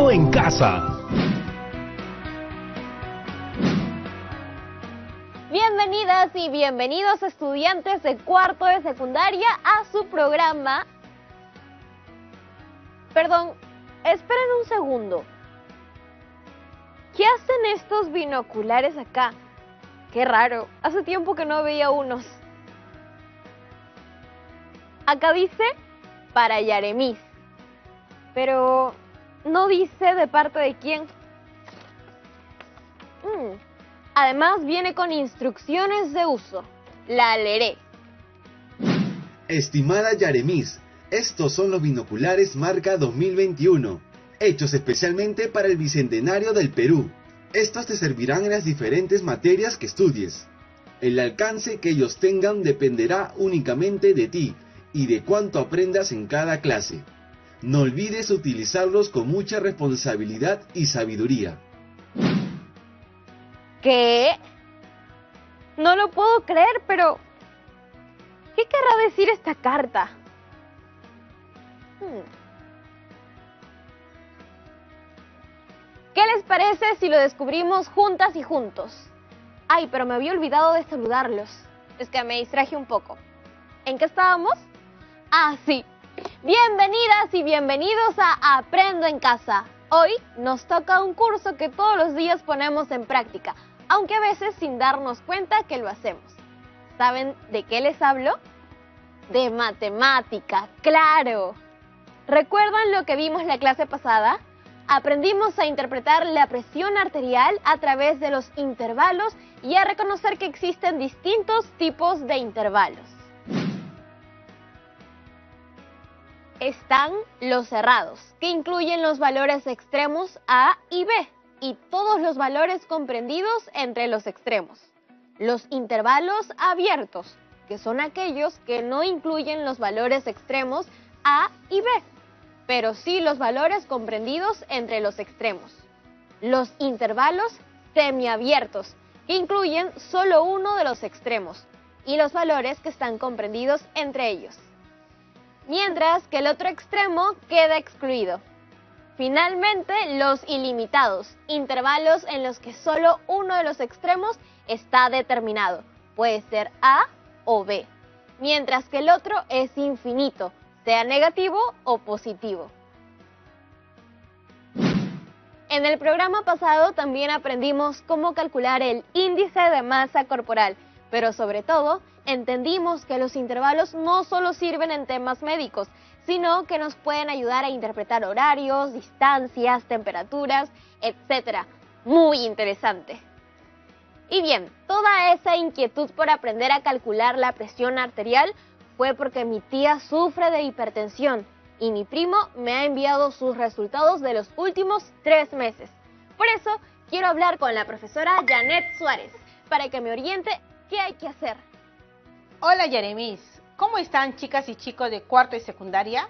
Aprendo en Casa. Bienvenidas y bienvenidos estudiantes de cuarto de secundaria a su programa. Perdón, esperen un segundo. ¿Qué hacen estos binoculares acá? Qué raro, hace tiempo que no veía unos. Acá dice para Yaremis, pero no dice de parte de quién. Además viene con instrucciones de uso. La leeré. Estimada Yaremis, estos son los binoculares marca 2021, hechos especialmente para el Bicentenario del Perú. Estos te servirán en las diferentes materias que estudies. El alcance que ellos tengan dependerá únicamente de ti y de cuánto aprendas en cada clase. No olvides utilizarlos con mucha responsabilidad y sabiduría. ¿Qué? No lo puedo creer, pero ¿qué querrá decir esta carta? ¿Qué les parece si lo descubrimos juntas y juntos? Ay, pero me había olvidado de saludarlos. Es que me distraje un poco. ¿En qué estábamos? Ah, sí. Bienvenidas y bienvenidos a Aprendo en Casa. Hoy nos toca un curso que todos los días ponemos en práctica, aunque a veces sin darnos cuenta que lo hacemos. ¿Saben de qué les hablo? De matemática, claro. ¿Recuerdan lo que vimos la clase pasada? Aprendimos a interpretar la presión arterial a través de los intervalos y a reconocer que existen distintos tipos de intervalos. Están los cerrados, que incluyen los valores extremos A y B, y todos los valores comprendidos entre los extremos. Los intervalos abiertos, que son aquellos que no incluyen los valores extremos A y B, pero sí los valores comprendidos entre los extremos. Los intervalos semiabiertos, que incluyen solo uno de los extremos, y los valores que están comprendidos entre ellos, mientras que el otro extremo queda excluido. Finalmente, los ilimitados, intervalos en los que solo uno de los extremos está determinado, puede ser A o B, mientras que el otro es infinito, sea negativo o positivo. En el programa pasado también aprendimos cómo calcular el índice de masa corporal, pero sobre todo entendimos que los intervalos no solo sirven en temas médicos, sino que nos pueden ayudar a interpretar horarios, distancias, temperaturas, etc. Muy interesante. Y bien, toda esa inquietud por aprender a calcular la presión arterial fue porque mi tía sufre de hipertensión y mi primo me ha enviado sus resultados de los últimos 3 meses. Por eso quiero hablar con la profesora Janet Suárez para que me oriente qué hay que hacer. Hola Yaremis, ¿cómo están chicas y chicos de cuarto y secundaria?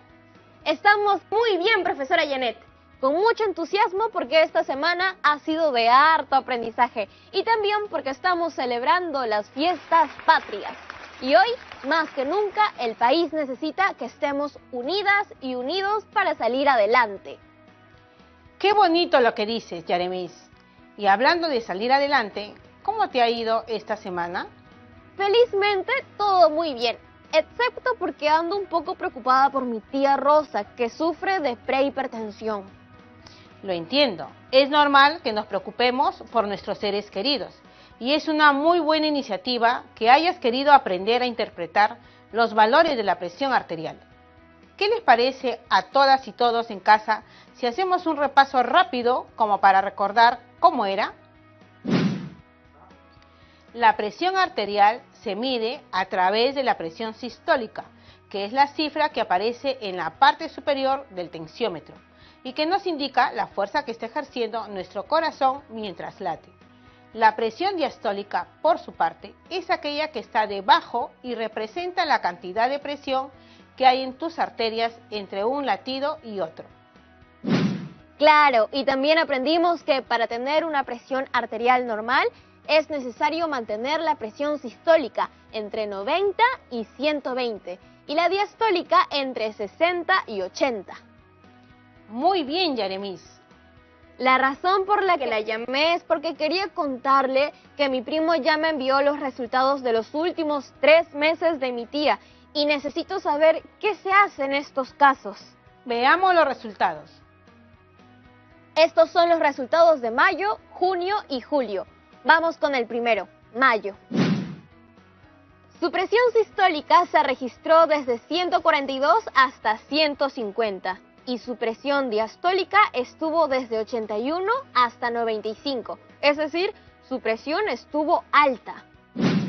Estamos muy bien, profesora Janet, con mucho entusiasmo porque esta semana ha sido de harto aprendizaje y también porque estamos celebrando las fiestas patrias. Y hoy, más que nunca, el país necesita que estemos unidas y unidos para salir adelante. Qué bonito lo que dices, Yaremis. Y hablando de salir adelante, ¿cómo te ha ido esta semana? Felizmente, todo muy bien, excepto porque ando un poco preocupada por mi tía Rosa, que sufre de prehipertensión. Lo entiendo. Es normal que nos preocupemos por nuestros seres queridos. Y es una muy buena iniciativa que hayas querido aprender a interpretar los valores de la presión arterial. ¿Qué les parece a todas y todos en casa si hacemos un repaso rápido como para recordar cómo era? La presión arterial se mide a través de la presión sistólica, que es la cifra que aparece en la parte superior del tensiómetro y que nos indica la fuerza que está ejerciendo nuestro corazón mientras late. La presión diastólica, por su parte, es aquella que está debajo y representa la cantidad de presión que hay en tus arterias entre un latido y otro. Claro, y también aprendimos que para tener una presión arterial normal es necesario mantener la presión sistólica entre 90 y 120 y la diastólica entre 60 y 80. Muy bien, Yaremis. La razón por la que la llamé es porque quería contarle que mi primo ya me envió los resultados de los últimos 3 meses de mi tía y necesito saber qué se hace en estos casos. Veamos los resultados. Estos son los resultados de mayo, junio y julio. Vamos con el primero, mayo. Su presión sistólica se registró desde 142 hasta 150 y su presión diastólica estuvo desde 81 hasta 95, es decir, su presión estuvo alta.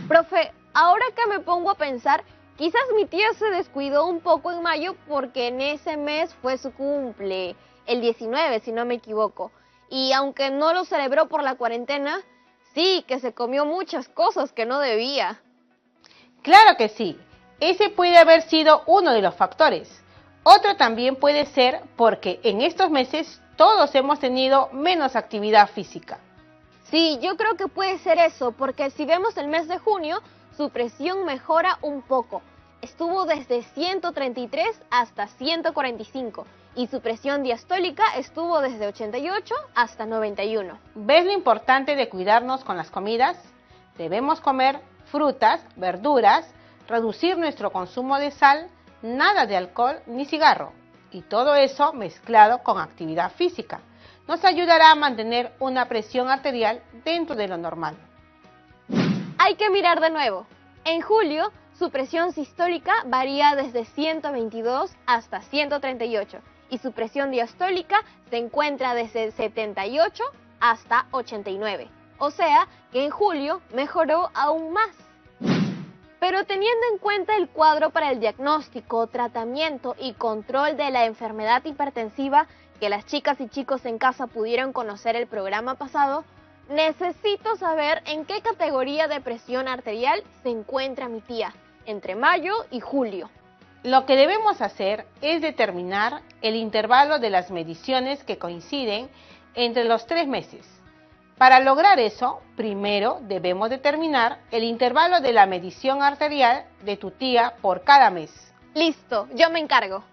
Profe, ahora que me pongo a pensar, quizás mi tía se descuidó un poco en mayo porque en ese mes fue su cumple, el 19 si no me equivoco, y aunque no lo celebró por la cuarentena, sí que se comió muchas cosas que no debía. Claro que sí, ese puede haber sido uno de los factores. Otro también puede ser porque en estos meses todos hemos tenido menos actividad física. Sí, yo creo que puede ser eso, porque si vemos el mes de junio, su presión mejora un poco. Estuvo desde 133 hasta 145 y su presión diastólica estuvo desde 88 hasta 91. ¿Ves lo importante de cuidarnos con las comidas? Debemos comer frutas, verduras, reducir nuestro consumo de sal, nada de alcohol ni cigarro, y todo eso mezclado con actividad física. Nos ayudará a mantener una presión arterial dentro de lo normal. Hay que mirar de nuevo. En julio, su presión sistólica varía desde 122 hasta 138 y su presión diastólica se encuentra desde 78 hasta 89. O sea que en julio mejoró aún más. Pero teniendo en cuenta el cuadro para el diagnóstico, tratamiento y control de la enfermedad hipertensiva que las chicas y chicos en casa pudieron conocer el programa pasado, necesito saber en qué categoría de presión arterial se encuentra mi tía entre mayo y julio. Lo que debemos hacer es determinar el intervalo de las mediciones que coinciden entre los 3 meses. Para lograr eso, primero debemos determinar el intervalo de la medición arterial de tu tía por cada mes. Listo, yo me encargo.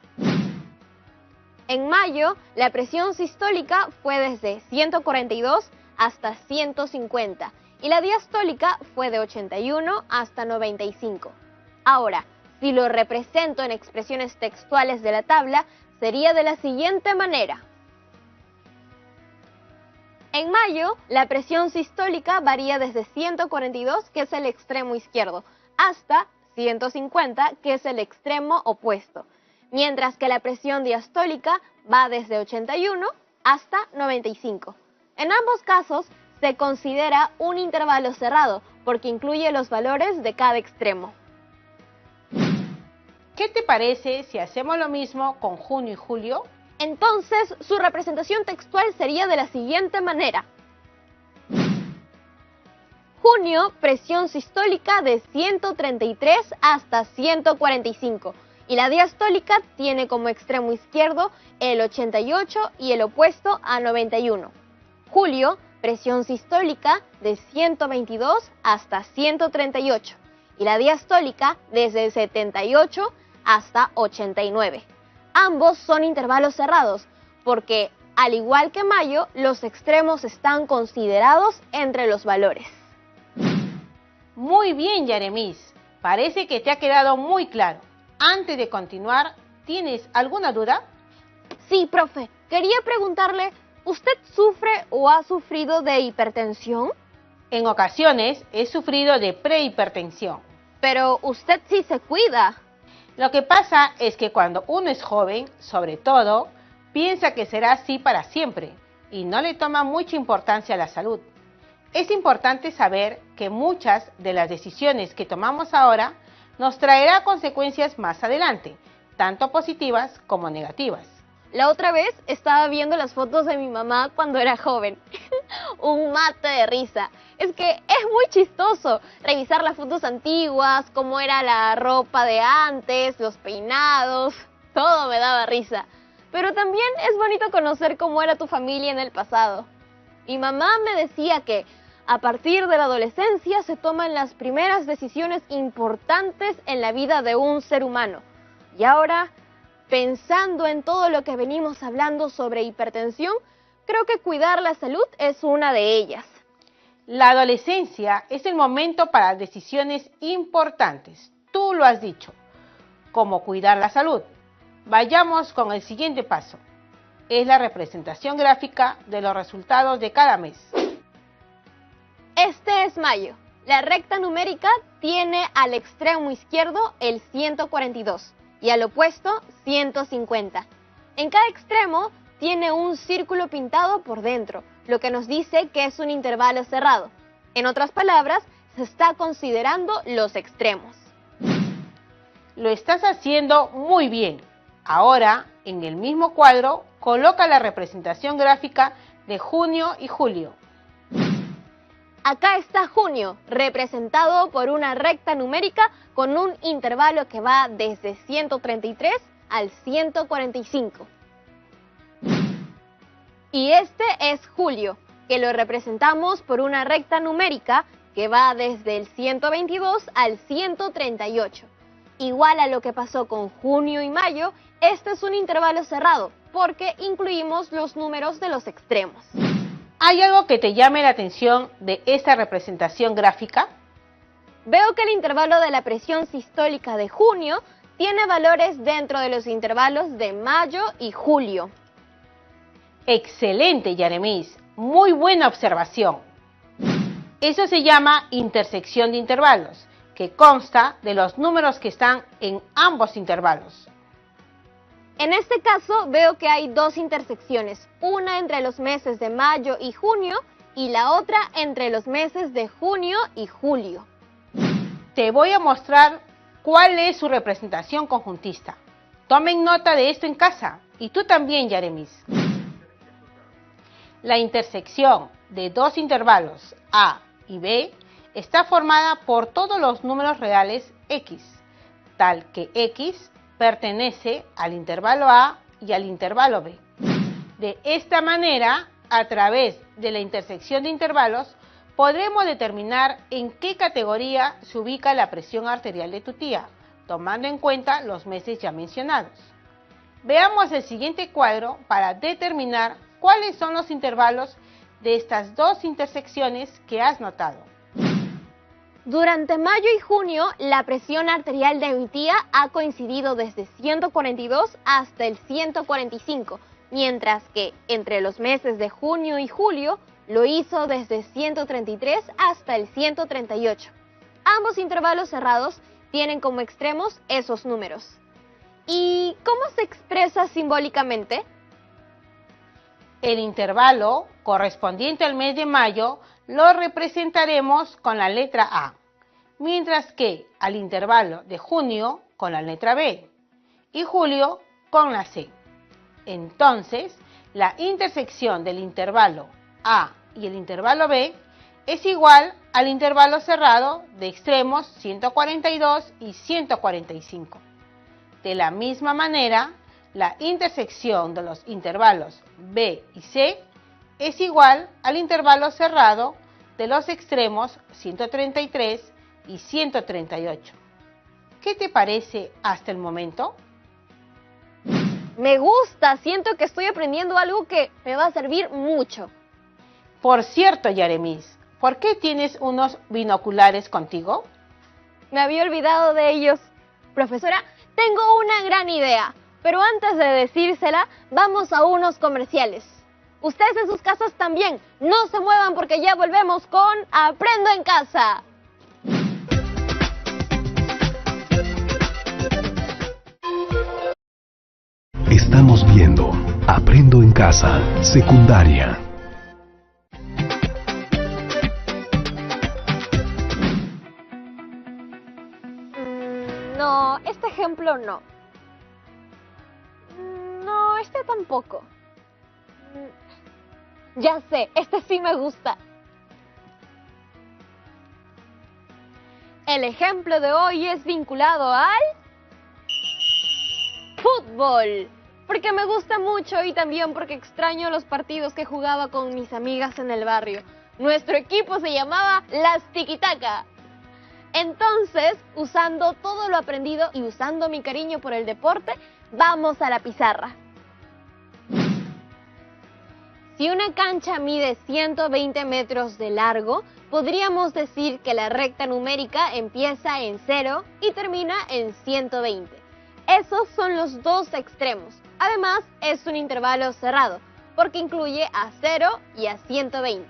En mayo, la presión sistólica fue desde 142 hasta 150 y la diastólica fue de 81 hasta 95. Ahora, si lo represento en expresiones textuales de la tabla, sería de la siguiente manera. En mayo, la presión sistólica varía desde 142, que es el extremo izquierdo, hasta 150, que es el extremo opuesto, mientras que la presión diastólica va desde 81 hasta 95. En ambos casos, se considera un intervalo cerrado, porque incluye los valores de cada extremo. ¿Qué te parece si hacemos lo mismo con junio y julio? Entonces, su representación textual sería de la siguiente manera. Junio, presión sistólica de 133 hasta 145 y la diastólica tiene como extremo izquierdo el 88 y el opuesto a 91. Julio, presión sistólica de 122 hasta 138 y la diastólica desde 78 hasta 89. Ambos son intervalos cerrados, porque, al igual que mayo, los extremos están considerados entre los valores. Muy bien, Yaremis. Parece que te ha quedado muy claro. Antes de continuar, ¿tienes alguna duda? Sí, profe. Quería preguntarle, ¿usted sufre o ha sufrido de hipertensión? En ocasiones he sufrido de prehipertensión. Pero usted sí se cuida. Lo que pasa es que cuando uno es joven, sobre todo, piensa que será así para siempre y no le toma mucha importancia a la salud. Es importante saber que muchas de las decisiones que tomamos ahora nos traerá consecuencias más adelante, tanto positivas como negativas. La otra vez estaba viendo las fotos de mi mamá cuando era joven. Un mate de risa. Es que es muy chistoso revisar las fotos antiguas, cómo era la ropa de antes, los peinados, todo me daba risa. Pero también es bonito conocer cómo era tu familia en el pasado. Mi mamá me decía que a partir de la adolescencia se toman las primeras decisiones importantes en la vida de un ser humano. Y ahora, pensando en todo lo que venimos hablando sobre hipertensión, creo que cuidar la salud es una de ellas. La adolescencia es el momento para decisiones importantes. Tú lo has dicho, como cuidar la salud. Vayamos con el siguiente paso. Es la representación gráfica de los resultados de cada mes. Este es mayo. La recta numérica tiene al extremo izquierdo el 142 y al opuesto 150. En cada extremo tiene un círculo pintado por dentro, lo que nos dice que es un intervalo cerrado. En otras palabras, se está considerando los extremos. Lo estás haciendo muy bien. Ahora, en el mismo cuadro, coloca la representación gráfica de junio y julio. Acá está junio, representado por una recta numérica con un intervalo que va desde 133 al 145. Y este es julio, que lo representamos por una recta numérica que va desde el 122 al 138. Igual a lo que pasó con junio y mayo, este es un intervalo cerrado, porque incluimos los números de los extremos. ¿Hay algo que te llame la atención de esta representación gráfica? Veo que el intervalo de la presión sistólica de junio tiene valores dentro de los intervalos de mayo y julio. Excelente, Yaremis. Muy buena observación. Eso se llama intersección de intervalos, que consta de los números que están en ambos intervalos. En este caso veo que hay dos intersecciones, una entre los meses de mayo y junio y la otra entre los meses de junio y julio. Te voy a mostrar cuál es su representación conjuntista. Tomen nota de esto en casa y tú también, Yaremis. La intersección de dos intervalos A y B está formada por todos los números reales X, tal que X pertenece al intervalo A y al intervalo B. De esta manera, a través de la intersección de intervalos, podremos determinar en qué categoría se ubica la presión arterial de tu tía, tomando en cuenta los meses ya mencionados. Veamos el siguiente cuadro para determinar cuáles son los intervalos de estas dos intersecciones que has notado. Durante mayo y junio, la presión arterial de mi tía ha coincidido desde 142 hasta el 145, mientras que entre los meses de junio y julio lo hizo desde 133 hasta el 138. Ambos intervalos cerrados tienen como extremos esos números. ¿Y cómo se expresa simbólicamente? El intervalo correspondiente al mes de mayo lo representaremos con la letra A, mientras que al intervalo de junio con la letra B y julio con la C. Entonces, la intersección del intervalo A y el intervalo B es igual al intervalo cerrado de extremos 142 y 145. De la misma manera, la intersección de los intervalos B y C es igual al intervalo cerrado de los extremos 133 y 138. ¿Qué te parece hasta el momento? Me gusta, siento que estoy aprendiendo algo que me va a servir mucho. Por cierto, Yaremis, ¿por qué tienes unos binoculares contigo? Me había olvidado de ellos. Profesora, tengo una gran idea, pero antes de decírsela, vamos a unos comerciales. Ustedes en sus casas también, no se muevan porque ya volvemos con Aprendo en Casa. Estamos viendo Aprendo en Casa, secundaria. No, este ejemplo no. No, este tampoco. Ya sé, este sí me gusta. El ejemplo de hoy es vinculado al fútbol, porque me gusta mucho y también porque extraño los partidos que jugaba con mis amigas en el barrio. Nuestro equipo se llamaba Las Tiquitaca. Entonces, usando todo lo aprendido y usando mi cariño por el deporte, vamos a la pizarra. Si una cancha mide 120 metros de largo, podríamos decir que la recta numérica empieza en 0 y termina en 120. Esos son los dos extremos. Además, es un intervalo cerrado, porque incluye a 0 y a 120.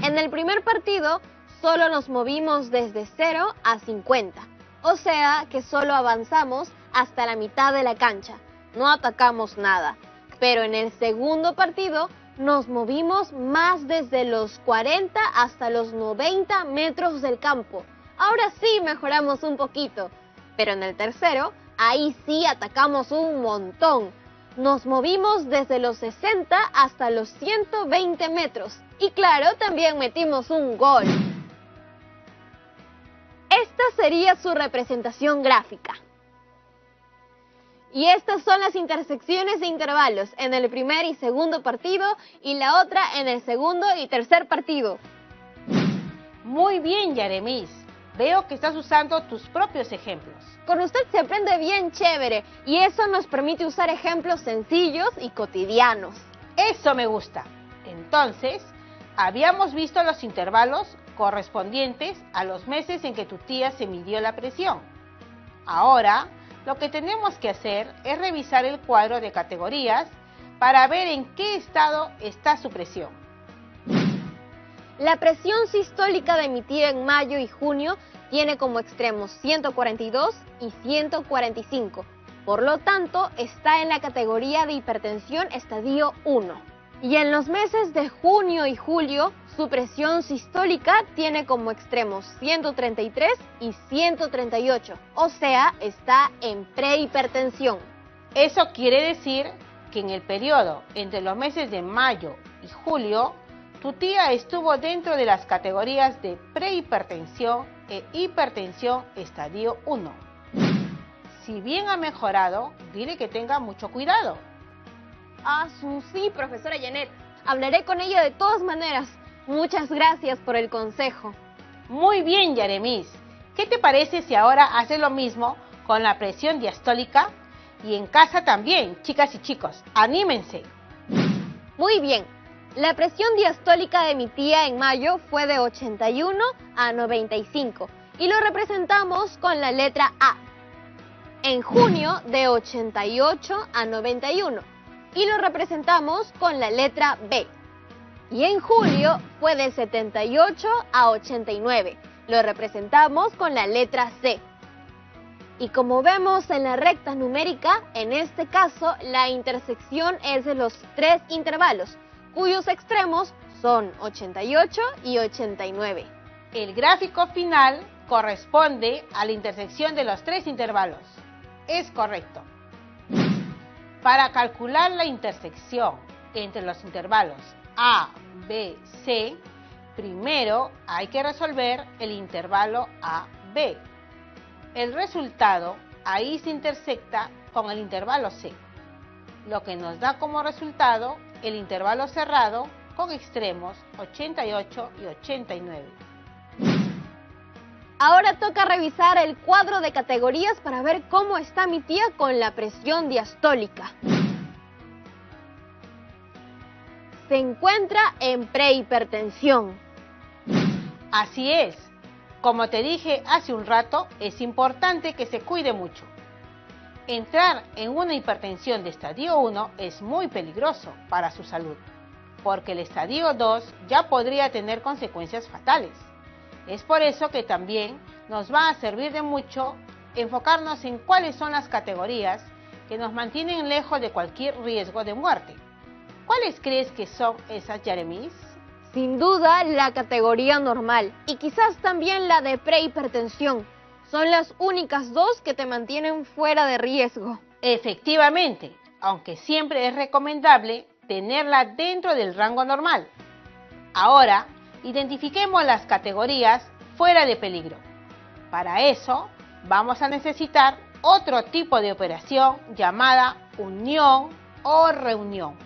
En el primer partido, solo nos movimos desde 0 a 50, o sea que solo avanzamos hasta la mitad de la cancha, no atacamos nada. Pero en el segundo partido, nos movimos más desde los 40 hasta los 90 metros del campo. Ahora sí mejoramos un poquito, pero en el tercero, ahí sí atacamos un montón. Nos movimos desde los 60 hasta los 120 metros. Y claro, también metimos un gol. Esta sería su representación gráfica. Y estas son las intersecciones de intervalos en el primer y segundo partido y la otra en el segundo y tercer partido. Muy bien, Yaremis. Veo que estás usando tus propios ejemplos. Con usted se aprende bien chévere y eso nos permite usar ejemplos sencillos y cotidianos. Eso me gusta. Entonces, habíamos visto los intervalos correspondientes a los meses en que tu tía se midió la presión. Ahora, lo que tenemos que hacer es revisar el cuadro de categorías para ver en qué estado está su presión. La presión sistólica de mi tía en mayo y junio tiene como extremos 142 y 145. Por lo tanto, está en la categoría de hipertensión estadio 1. Y en los meses de junio y julio, su presión sistólica tiene como extremos 133 y 138, o sea, está en prehipertensión. Eso quiere decir que en el periodo entre los meses de mayo y julio, tu tía estuvo dentro de las categorías de prehipertensión e hipertensión estadio 1. Si bien ha mejorado, dile que tenga mucho cuidado. Sí, profesora Janet. Hablaré con ella de todas maneras. Muchas gracias por el consejo. Muy bien, Yaremis. ¿Qué te parece si ahora haces lo mismo con la presión diastólica? Y en casa también, chicas y chicos, anímense. Muy bien. La presión diastólica de mi tía en mayo fue de 81 a 95 y lo representamos con la letra A. En junio de 88 a 91 y lo representamos con la letra B. Y en julio fue de 78 a 89, lo representamos con la letra C. Y como vemos en la recta numérica, en este caso la intersección es de los tres intervalos, cuyos extremos son 88 y 89. El gráfico final corresponde a la intersección de los tres intervalos. Es correcto. Para calcular la intersección entre los intervalos A, B, C, primero hay que resolver el intervalo A, B. El resultado ahí se intersecta con el intervalo C, lo que nos da como resultado el intervalo cerrado con extremos 88 y 89. Ahora toca revisar el cuadro de categorías para ver cómo está mi tía con la presión diastólica. Se encuentra en prehipertensión. Así es. Como te dije hace un rato, es importante que se cuide mucho. Entrar en una hipertensión de estadio 1 es muy peligroso para su salud, porque el estadio 2 ya podría tener consecuencias fatales. Es por eso que también nos va a servir de mucho enfocarnos en cuáles son las categorías que nos mantienen lejos de cualquier riesgo de muerte. ¿Cuáles crees que son esas, Yaremis? Sin duda, la categoría normal y quizás también la de prehipertensión. Son las únicas dos que te mantienen fuera de riesgo. Efectivamente, aunque siempre es recomendable tenerla dentro del rango normal. Ahora, identifiquemos las categorías fuera de peligro. Para eso, vamos a necesitar otro tipo de operación llamada unión o reunión.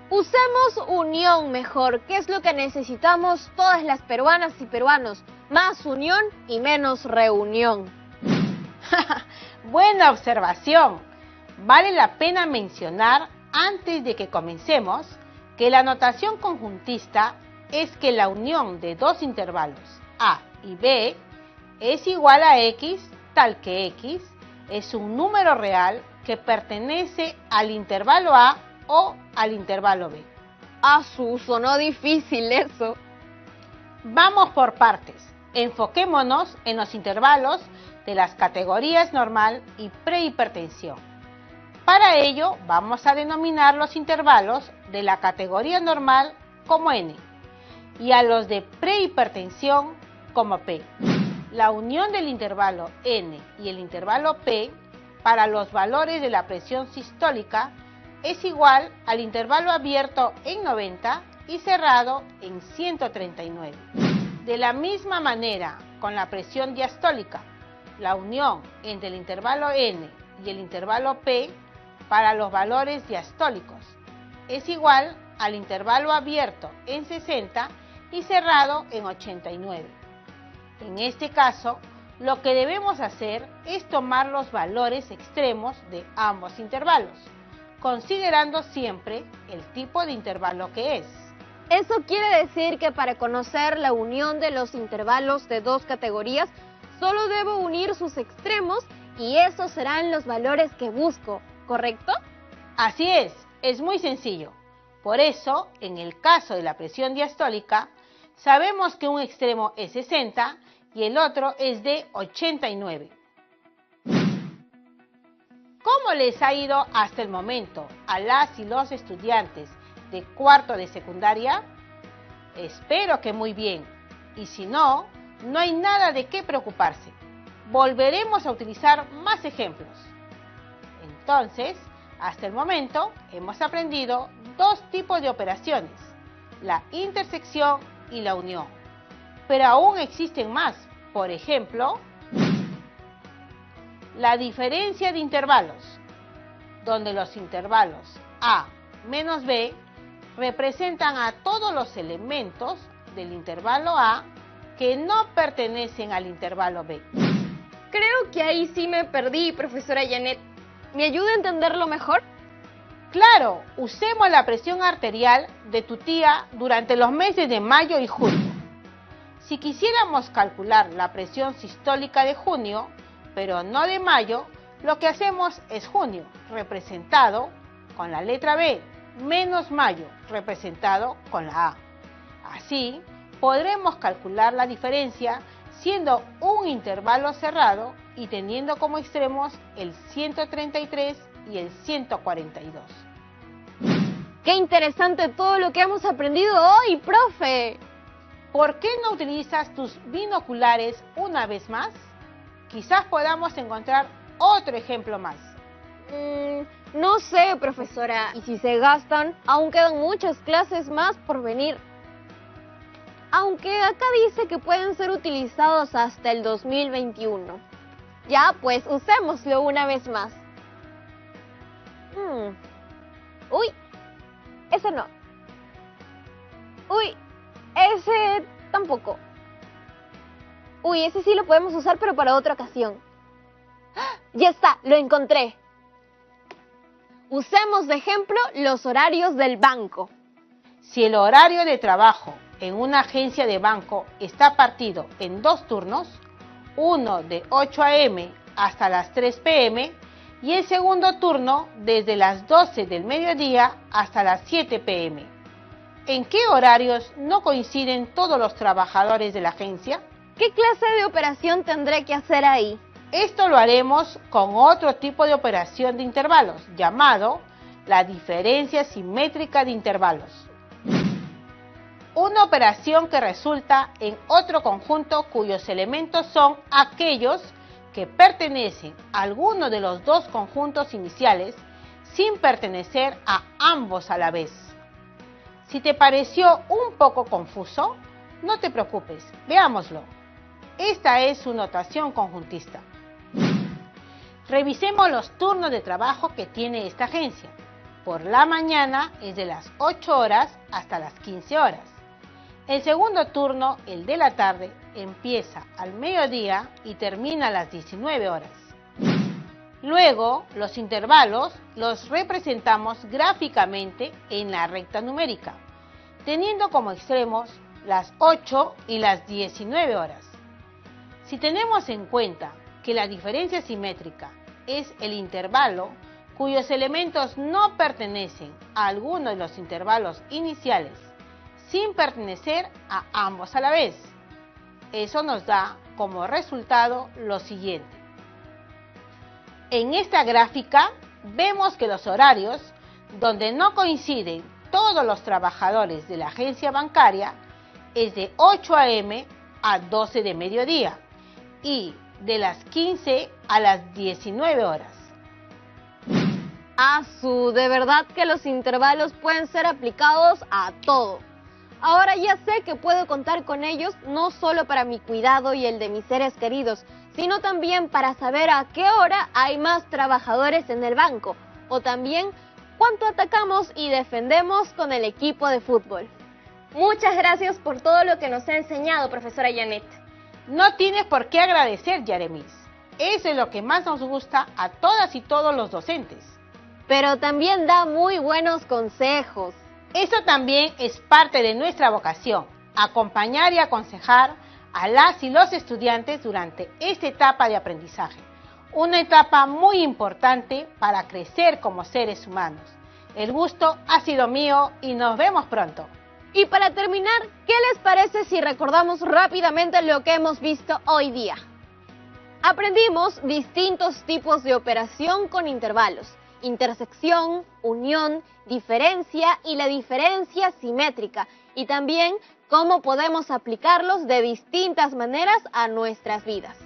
Usemos unión mejor, que es lo que necesitamos todas las peruanas y peruanos. Más unión y menos reunión. Buena observación. Vale la pena mencionar antes de que comencemos Que la notación conjuntista es que la unión de dos intervalos A y B es igual a X, tal que X es un número real que pertenece al intervalo A o al intervalo B. Sonó difícil eso. Vamos por partes. Enfoquémonos en los intervalos de las categorías normal y prehipertensión. Para ello, vamos a denominar los intervalos de la categoría normal como N y a los de prehipertensión como P. La unión del intervalo N y el intervalo P para los valores de la presión sistólica es igual al intervalo abierto en 90 y cerrado en 139. De la misma manera, con la presión diastólica, la unión entre el intervalo N y el intervalo P para los valores diastólicos es igual al intervalo abierto en 60 y cerrado en 89. En este caso, lo que debemos hacer es tomar los valores extremos de ambos intervalos, considerando siempre el tipo de intervalo que es. Eso quiere decir que para conocer la unión de los intervalos de dos categorías, solo debo unir sus extremos y esos serán los valores que busco, ¿correcto? Así es muy sencillo. Por eso, en el caso de la presión diastólica, sabemos que un extremo es 60 y el otro es de 89. ¿Cómo les ha ido hasta el momento a las y los estudiantes de cuarto de secundaria? Espero que muy bien. Y si no, no hay nada de qué preocuparse. Volveremos a utilizar más ejemplos. Entonces, hasta el momento hemos aprendido dos tipos de operaciones, la intersección y la unión. Pero aún existen más, por ejemplo, la diferencia de intervalos, donde los intervalos A menos B representan a todos los elementos del intervalo A que no pertenecen al intervalo B. Creo que ahí sí me perdí, profesora Janet. ¿Me ayuda a entenderlo mejor? Claro, usemos la presión arterial de tu tía durante los meses de mayo y junio. Si quisiéramos calcular la presión sistólica de junio, pero no de mayo, lo que hacemos es junio, representado con la letra B, menos mayo, representado con la A. Así, podremos calcular la diferencia siendo un intervalo cerrado y teniendo como extremos el 133 y el 142. ¡Qué interesante todo lo que hemos aprendido hoy, profe! ¿Por qué no utilizas tus binoculares una vez más? Quizás podamos encontrar otro ejemplo más. No sé, profesora. Y si se gastan, aún quedan muchas clases más por venir. Aunque acá dice que pueden ser utilizados hasta el 2021. Ya, pues usémoslo una vez más. Uy, ese no. Uy, ese tampoco. Uy, ese sí lo podemos usar, pero para otra ocasión. ¡Ah! Ya está, lo encontré. Usemos de ejemplo los horarios del banco. Si el horario de trabajo en una agencia de banco está partido en dos turnos, uno de 8 a.m. hasta las 3 p.m. y el segundo turno desde las 12 del mediodía hasta las 7 p.m. ¿En qué horarios no coinciden todos los trabajadores de la agencia? ¿Qué clase de operación tendré que hacer ahí? Esto lo haremos con otro tipo de operación de intervalos, llamado la diferencia simétrica de intervalos. Una operación que resulta en otro conjunto cuyos elementos son aquellos que pertenecen a alguno de los dos conjuntos iniciales sin pertenecer a ambos a la vez. Si te pareció un poco confuso, no te preocupes, veámoslo. Esta es su notación conjuntista. Revisemos los turnos de trabajo que tiene esta agencia. Por la mañana es de las 8 horas hasta las 15 horas. El segundo turno, el de la tarde, empieza al mediodía y termina a las 19 horas. Luego, los intervalos los representamos gráficamente en la recta numérica, teniendo como extremos las 8 y las 19 horas. Si tenemos en cuenta que la diferencia simétrica es el intervalo cuyos elementos no pertenecen a alguno de los intervalos iniciales, sin pertenecer a ambos a la vez, eso nos da como resultado lo siguiente. En esta gráfica vemos que los horarios donde no coinciden todos los trabajadores de la agencia bancaria es de 8 a.m. a 12 de mediodía y de las 15 a las 19 horas. De verdad que los intervalos pueden ser aplicados a todo. Ahora ya sé que puedo contar con ellos no solo para mi cuidado y el de mis seres queridos, sino también para saber a qué hora hay más trabajadores en el banco, o también cuánto atacamos y defendemos con el equipo de fútbol. Muchas gracias por todo lo que nos ha enseñado, profesora Janet. No tienes por qué agradecer, Yaremis. Eso es lo que más nos gusta a todas y todos los docentes. Pero también da muy buenos consejos. Eso también es parte de nuestra vocación, acompañar y aconsejar a las y los estudiantes durante esta etapa de aprendizaje. Una etapa muy importante para crecer como seres humanos. El gusto ha sido mío y nos vemos pronto. Y para terminar, ¿qué les parece si recordamos rápidamente lo que hemos visto hoy día? Aprendimos distintos tipos de operación con intervalos: intersección, unión, diferencia y la diferencia simétrica, y también cómo podemos aplicarlos de distintas maneras a nuestras vidas.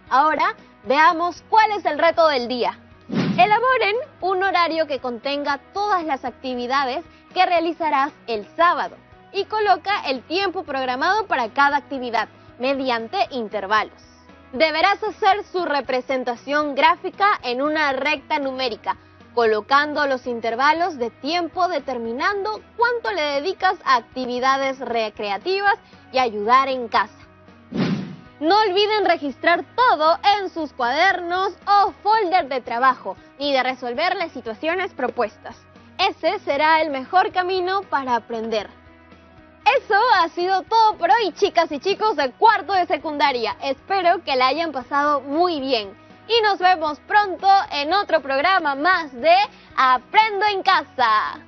Ahora veamos cuál es el reto del día. Elaboren un horario que contenga todas las actividades que realizarás el sábado y coloca el tiempo programado para cada actividad mediante intervalos. Deberás hacer su representación gráfica en una recta numérica, colocando los intervalos de tiempo determinando cuánto le dedicas a actividades recreativas y ayudar en casa. No olviden registrar todo en sus cuadernos o folder de trabajo, ni de resolver las situaciones propuestas. Ese será el mejor camino para aprender. Eso ha sido todo por hoy, chicas y chicos de cuarto de secundaria. Espero que la hayan pasado muy bien. Y nos vemos pronto en otro programa más de Aprendo en Casa.